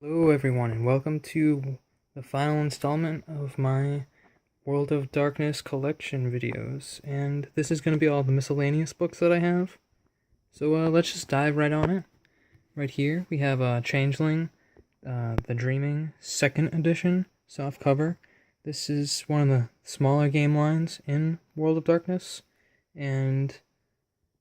Hello everyone and welcome to the final installment of my World of Darkness collection videos, and this is going to be all the miscellaneous books that I have. So let's just dive right on it. Right here we have Changeling, the Dreaming 2nd edition softcover. This is one of the smaller game lines in World of Darkness, and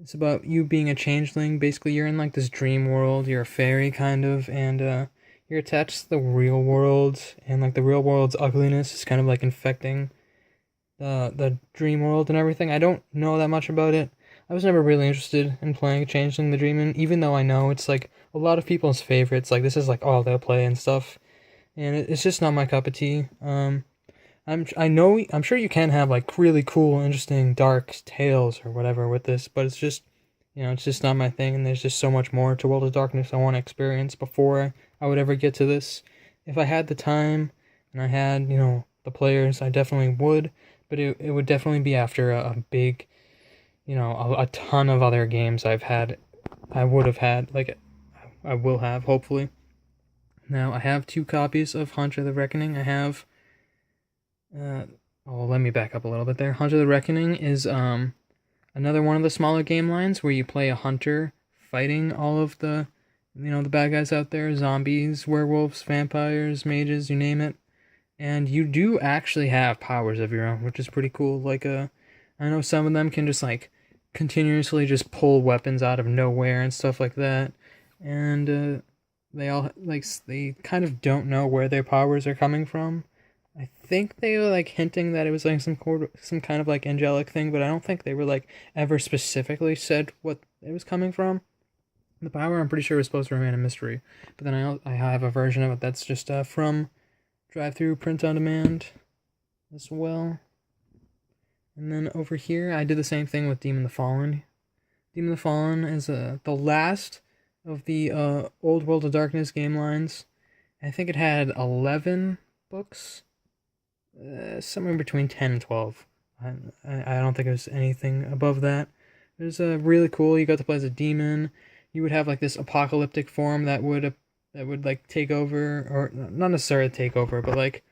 it's about you being a changeling. Basically you're in like this dream world, you're a fairy kind of, and you're attached to the real world, and like the real world's ugliness is kind of like infecting the dream world and everything. I don't know that much about it. I was never really interested in playing Changeling the Dreamin', even though I know it's like a lot of people's favorites. Like this is like all they'll play and stuff, and it's just not my cup of tea. I'm sure you can have like really cool, interesting, dark tales or whatever with this, but it's just, it's just not my thing, and there's just so much more to World of Darkness I want to experience before I would ever get to this. If I had the time and I had, the players, I definitely would, but it would definitely be after a big, a ton of other games I would have had, like, I will have, hopefully. Now, I have 2 copies of Hunter the Reckoning. I have, let me back up a little bit there. Hunter the Reckoning is, another one of the smaller game lines where you play a hunter fighting all of the bad guys out there, zombies, werewolves, vampires, mages, you name it. And you do actually have powers of your own, which is pretty cool. Like, I know some of them can just, like, continuously just pull weapons out of nowhere and stuff like that. And, they kind of don't know where their powers are coming from. I think they were, like, hinting that it was, like, some kind of, like, angelic thing, but I don't think they were, like, ever specifically said what it was coming from. The power, I'm pretty sure, is supposed to remain a mystery. But then I have a version of it that's just from drive-through print on demand as well. And then over here, I did the same thing with Demon the Fallen. Demon the Fallen is the last of the old World of Darkness game lines. I think it had 11 books, somewhere between 10 and 12. I don't think it was anything above that. It was really cool. You got to play as a demon. You would have like this apocalyptic form that would like take over, or not necessarily take over, but like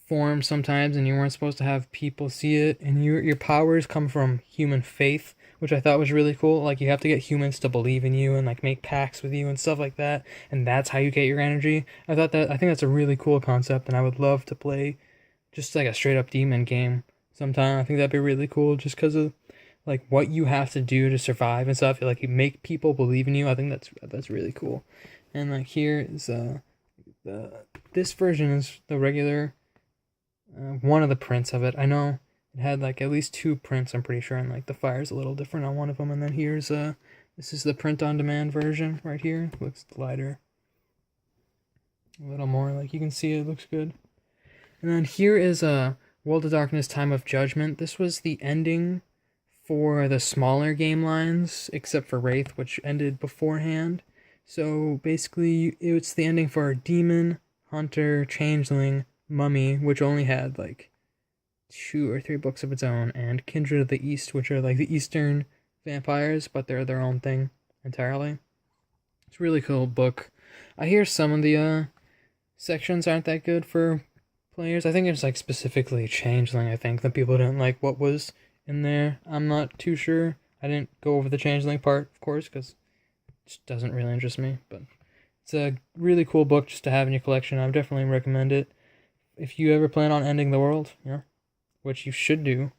form sometimes, and you weren't supposed to have people see it. And your powers come from human faith, which I thought was really cool. Like you have to get humans to believe in you and like make pacts with you and stuff like that, and that's how you get your energy. I think that's a really cool concept, and I would love to play just like a straight up demon game sometime. I think that'd be really cool, just because of like what you have to do to survive and stuff. Like you make people believe in you. I think that's really cool. And like here is this version is the regular one of the prints of it. I know it had like at least 2 prints, I'm pretty sure, and like the fire's a little different on one of them. And then here's this is the print on demand version right here. It looks lighter, a little more, like you can see it looks good. And then here is World of Darkness Time of Judgment. This was the ending for the smaller game lines, except for Wraith, which ended beforehand. So basically, it's the ending for Demon, Hunter, Changeling, Mummy, which only had like 2 or 3 books of its own, and Kindred of the East, which are like the Eastern vampires, but they're their own thing entirely. It's a really cool book. I hear some of the sections aren't that good for players. I think it's like specifically Changeling. I think that people didn't like what was in there. I'm not too sure. I didn't go over the Changeling part, of course, because it just doesn't really interest me. But it's a really cool book just to have in your collection. I would definitely recommend it if you ever plan on ending the world, which you should do.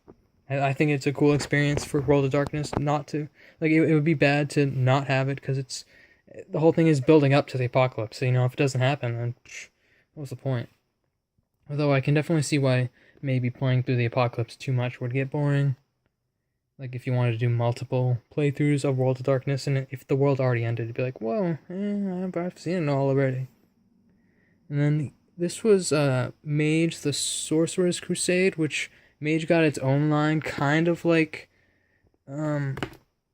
I think it's a cool experience for World of Darkness not to. Like, it would be bad to not have it, because the whole thing is building up to the apocalypse. So, if it doesn't happen, then what's the point? Although I can definitely see why maybe playing through the apocalypse too much would get boring. Like, if you wanted to do multiple playthroughs of World of Darkness, and if the world already ended, it'd be like, whoa, I've seen it all already. And then this was Mage the Sorcerer's Crusade, which Mage got its own line, kind of like the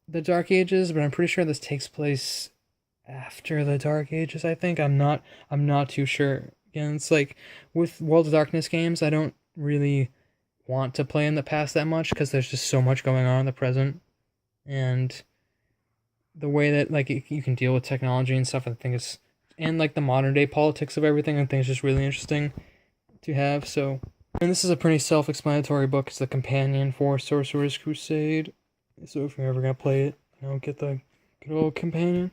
Dark Ages, but I'm pretty sure this takes place after the Dark Ages, I think. I'm not too sure. Again, it's like with World of Darkness games, I don't really want to play in the past that much, because there's just so much going on in the present. And the way that like you can deal with technology and stuff, I think is and like the modern day politics of everything. I think it's just really interesting to have. So, and this is a pretty self-explanatory book. It's the companion for Sorcerer's Crusade. So if you're ever gonna play it, get the good old companion.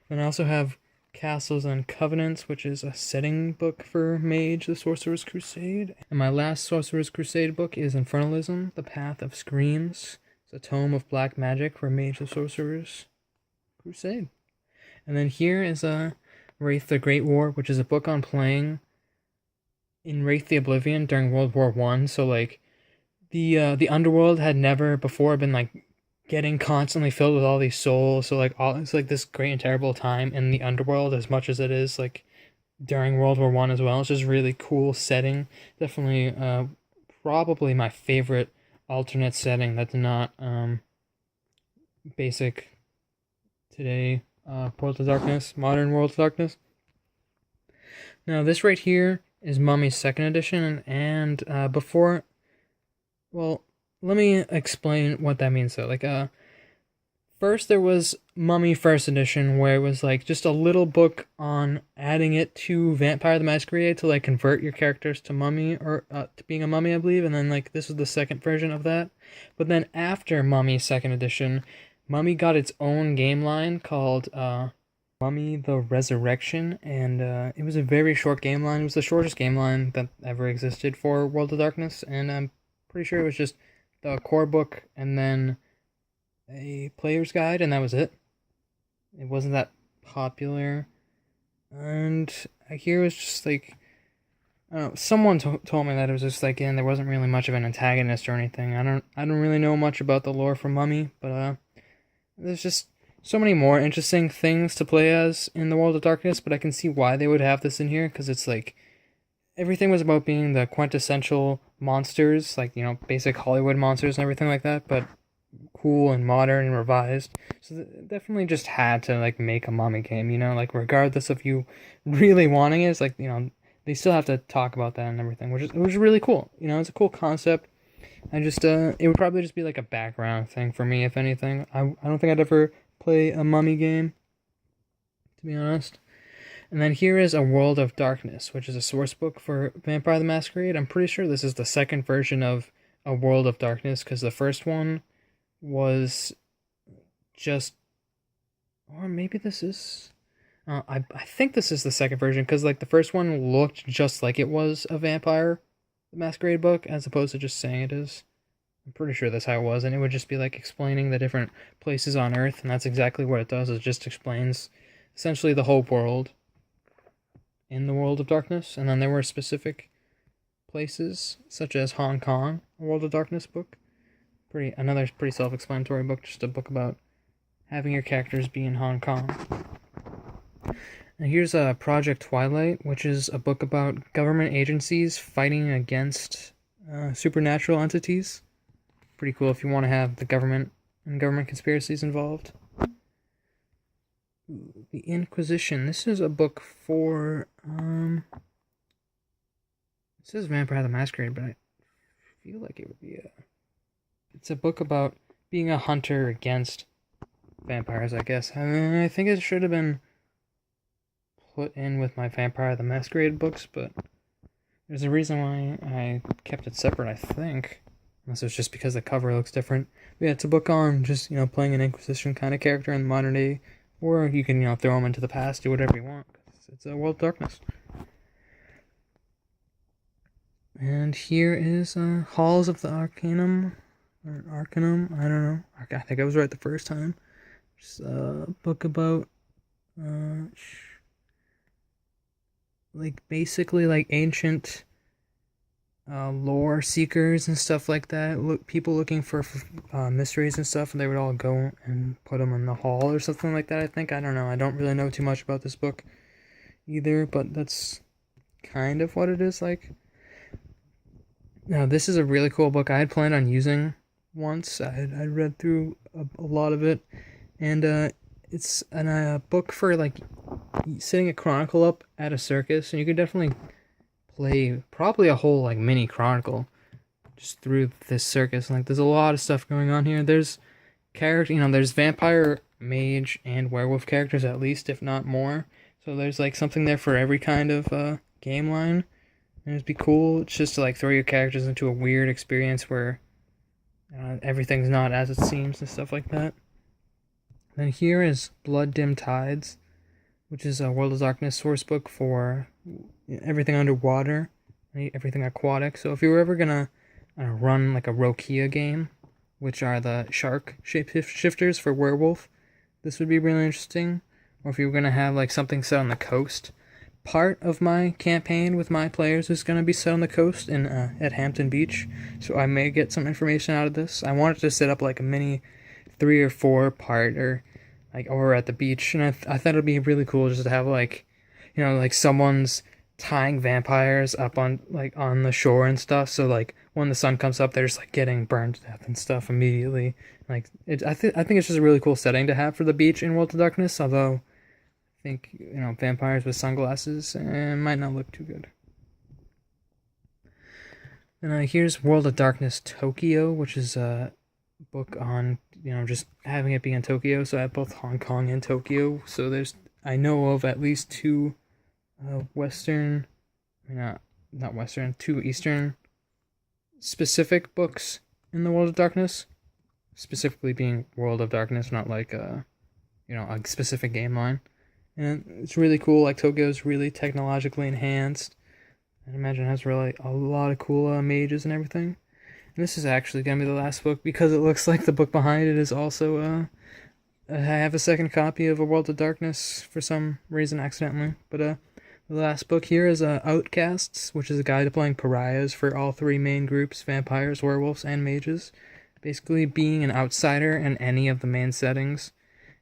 And I also have Castles and Covenants, which is a setting book for Mage, the Sorcerer's Crusade. And my last Sorcerer's Crusade book is Infernalism, The Path of Screams. It's a tome of black magic for Mage, the Sorcerer's Crusade. And then here is a Wraith the Great War, which is a book on playing in Wraith the Oblivion during World War I. So like the underworld had never before been like getting constantly filled with all these souls. So like it's like this great and terrible time in the underworld as much as it is like during World War I as well. It's just really cool setting. Definitely probably my favorite alternate setting that's not basic today World of Darkness, modern World of Darkness. Now this right here is Mummy's second edition, and before, well, let me explain what that means though. Like first there was Mummy first edition, where it was like just a little book on adding it to Vampire the Masquerade to like convert your characters to mummy, or to being a mummy, I believe. And then like this was the second version of that. But then after Mummy second edition, Mummy got its own game line called Mummy the Resurrection, and it was a very short game line. It was the shortest game line that ever existed for World of Darkness, and I'm pretty sure it was just the core book and then a player's guide, and that was it. It wasn't that popular, and here was just like, I don't know, someone told me that it was just like, and there wasn't really much of an antagonist or anything. I don't really know much about the lore for Mummy, but there's just so many more interesting things to play as in the World of Darkness. But I can see why they would have this in here, because it's like everything was about being the quintessential monsters, like basic Hollywood monsters and everything like that, but cool and modern and revised. So they definitely just had to like make a Mummy game, like regardless of you really wanting it. It's like they still have to talk about that and everything, which is really cool. It's a cool concept. I just it would probably just be like a background thing for me, if anything. I don't think I'd ever play a Mummy game, to be honest. And then here is A World of Darkness, which is a source book for Vampire the Masquerade. I'm pretty sure this is the second version of A World of Darkness, because the first one was just, or maybe this is, I think this is the second version, because like the first one looked just like it was a Vampire the Masquerade book, as opposed to just saying it is. I'm pretty sure that's how it was, and it would just be like explaining the different places on Earth, and that's exactly what it does. It just explains essentially the whole world in the World of Darkness. And then there were specific places, such as Hong Kong, a World of Darkness book. Another pretty self-explanatory book, just a book about having your characters be in Hong Kong. And here's Project Twilight, which is a book about government agencies fighting against supernatural entities. Pretty cool if you want to have the government and government conspiracies involved. The Inquisition. This is a book for it says Vampire the Masquerade, but I feel like it would be it's a book about being a hunter against vampires, I guess. I think it should have been put in with my Vampire the Masquerade books, but there's a reason why I kept it separate, I think. Unless it's just because the cover looks different. But yeah, it's a book on just, playing an Inquisition kind of character in the modern day. Or you can, throw them into the past, do whatever you want. It's a World of Darkness. And here is Halls of the Arcanum. Or Arcanum, I don't know. I think I was right the first time. Just a book about, like, basically, like, ancient lore seekers and stuff like that. People looking for mysteries and stuff, and they would all go and put them in the hall or something like that, I think. I don't know. I don't really know too much about this book either, but that's kind of what it is like. Now, this is a really cool book I had planned on using once. I read through a lot of it, and it's a book for, like, setting a chronicle up at a circus, and you could definitely play probably a whole, like, mini chronicle just through this circus. Like, there's a lot of stuff going on here. There's there's vampire, mage, and werewolf characters, at least, if not more. So there's like something there for every kind of game line. And it'd be cool just to like throw your characters into a weird experience where everything's not as it seems and stuff like that. Then here is Blood Dim Tides, which is a World of Darkness sourcebook for everything underwater, everything aquatic. So if you were ever gonna run like a Rokia game, which are the shark shapeshifters for werewolf, this would be really interesting. Or if you were gonna have like something set on the coast, part of my campaign with my players is gonna be set on the coast in at Hampton Beach. So I may get some information out of this. I wanted to set up like a mini 3 or 4 part or like over at the beach, and I thought it'd be really cool just to have like, like someone's tying vampires up on the shore and stuff. So like when the sun comes up, they're just like getting burned to death and stuff immediately. Like I think it's just a really cool setting to have for the beach in World of Darkness. Although I think vampires with sunglasses might not look too good. And here's World of Darkness Tokyo, which is a book on just having it be in Tokyo. So I have both Hong Kong and Tokyo. So I know of at least 2 Western, not Western, 2 Eastern specific books in the World of Darkness. Specifically being World of Darkness, not like a specific game line. And it's really cool. Like Tokyo's really technologically enhanced. I imagine it has really a lot of cool mages and everything. And this is actually gonna be the last book because it looks like the book behind it is also I have a second copy of A World of Darkness for some reason accidentally. But the last book here is Outcasts, which is a guide to playing pariahs for all 3 main groups: vampires, werewolves, and mages. Basically being an outsider in any of the main settings,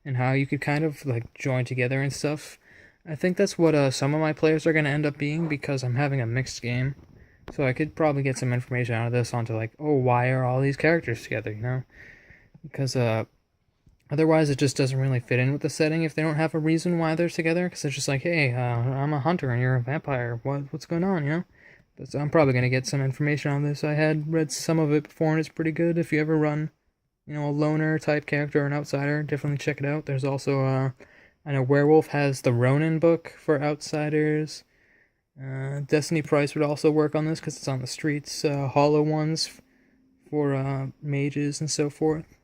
and how you could kind of like join together and stuff. I think that's what some of my players are going to end up being, because I'm having a mixed game. So I could probably get some information out of this onto like, oh, why are all these characters together, Because otherwise it just doesn't really fit in with the setting if they don't have a reason why they're together. Because it's just like, hey, I'm a hunter and you're a vampire. What's going on, But I'm probably going to get some information on this. I had read some of it before and it's pretty good. If you ever run a loner type character or an outsider, definitely check it out. There's also I know Werewolf has the Ronin book for outsiders. Destiny Price would also work on this because it's on the streets. Hollow ones for mages and so forth.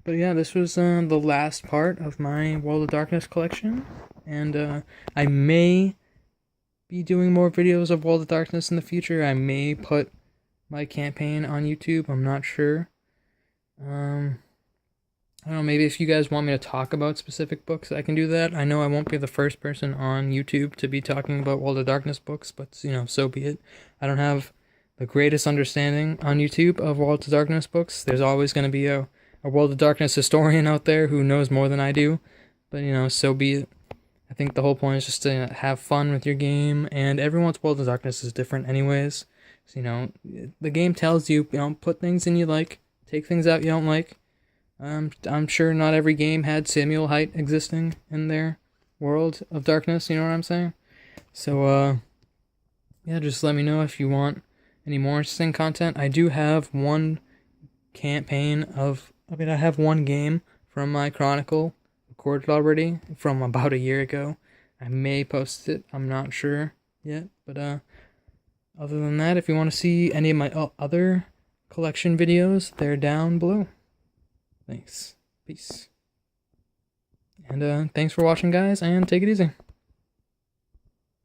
But yeah, this was the last part of my World of Darkness collection, and I may be doing more videos of World of Darkness in the future. I may put my campaign on YouTube. I'm not sure. I don't know, maybe if you guys want me to talk about specific books, I can do that. I know I won't be the first person on YouTube to be talking about World of Darkness books, but, so be it. I don't have the greatest understanding on YouTube of World of Darkness books. There's always going to be a World of Darkness historian out there who knows more than I do, but, so be it. I think the whole point is just to have fun with your game, and everyone's World of Darkness is different anyways. So, the game tells you, put things in you like, take things out you don't like. I'm sure not every game had Samuel Height existing in their World of Darkness, you know what I'm saying? So, yeah, just let me know if you want any more interesting content. I do have one I have one game from my Chronicle recorded already from about a year ago. I may post it, I'm not sure yet, but, other than that, if you want to see any of my other collection videos, they're down below. Thanks. Peace. And thanks for watching, guys, and take it easy.